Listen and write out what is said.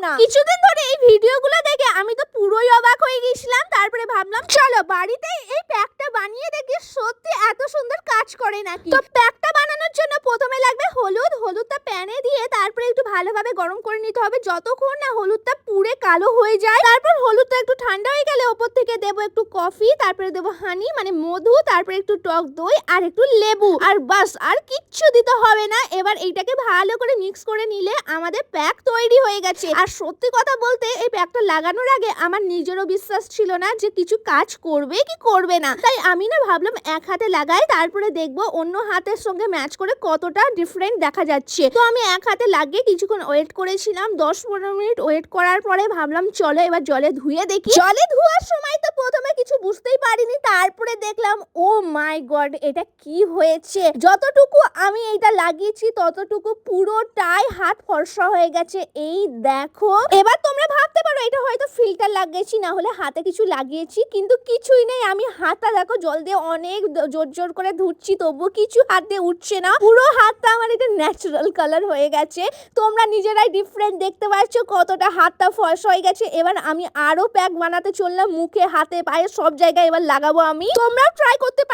না। কিছুদিন ধরে এই ভিডিওগুলো দেখে আমি তো পুরোই অবাক হয়ে গেছিলাম। তারপরে ভাবলাম চলো বাড়িতে এই প্যাকটা বানিয়ে দেখি সত্যি এত সুন্দর কাজ করে নাকি। তো প্যাকটা বানানোর জন্য প্রথমে লাগবে হলুদটা প্যানে দিয়ে তারপরে একটু ভালোভাবে গরম করে নিতে হবে যতক্ষণ না হলুদটা পুড়ে কালো হয়ে যায়। তারপর হলুদটা একটু ঠান্ডা হয়ে গেলে ওপর থেকে দেবো একটু কফি, তারপরে দেবো হানি মানে মধু, তারপরে একটু টক দই আর একটু লেবু, আর বাস আর কিচ্ছু দিতে হবে না। এবার এইটাকে ভালো করে মিক্স করে নিলে আমাদের প্যাক তৈরি হয়ে গেছে। আর সত্যি কথা বলতে এই প্যাকটা লাগানোর আগে আমার নিজেরও বিশ্বাস ছিল না যে কিছু কাজ করবে কি করবে না, তাই আমি না ভাবলাম এক হাতে লাগাই তারপরে দেখবো অন্য হাতের সঙ্গে ম্যাচ করে কতটা ডিফারেন্ট দেখা যাচ্ছে। তো আমি এক হাতে লাগিয়ে কিছুক্ষণ ওয়েট করেছিলাম, 10-15 মিনিট ওয়েট করার পরে ভাবলাম চলো এবার জলে ধুয়ে দেখি। জলে ধোয়ার সময় তো প্রথমে কিছু বুঝতেই পারিনি, তারপরে দেখলাম ও মাই গড এটা কি হয়েছে। যতটুকু আমি এটা লাগিয়েছি ততটুকু পুরোটাই হাত ফর্সা হয়ে গেছে। এই দেখো, এবার তোমরা ভাবতে পারো এটা হয়তো ফিল্টার লাগিয়েছি না হলে হাতে কিছু লাগিয়েছি, কিন্তু কিছুই নেই। আমি হাতটা দেখো জল দিয়ে অনেক জোর করে ধুচ্ছি তবুও কিছু হাত দিয়ে উঠছে না। পুরো হাতটা আমার এটা ন্যাচারাল কালার হয়ে গেছে। তোমরা নিজেরাই ডিফারেন্ট দেখতে পাচ্ছ কতটা হাতটা ফর্সা হয়ে গেছে। এবার আমি আরো প্যাক বানাতে চললাম, মুখে হাতে পায়ে সব জায়গায় এবার লাগাবো আমি। তোমরাও ট্রাই করতে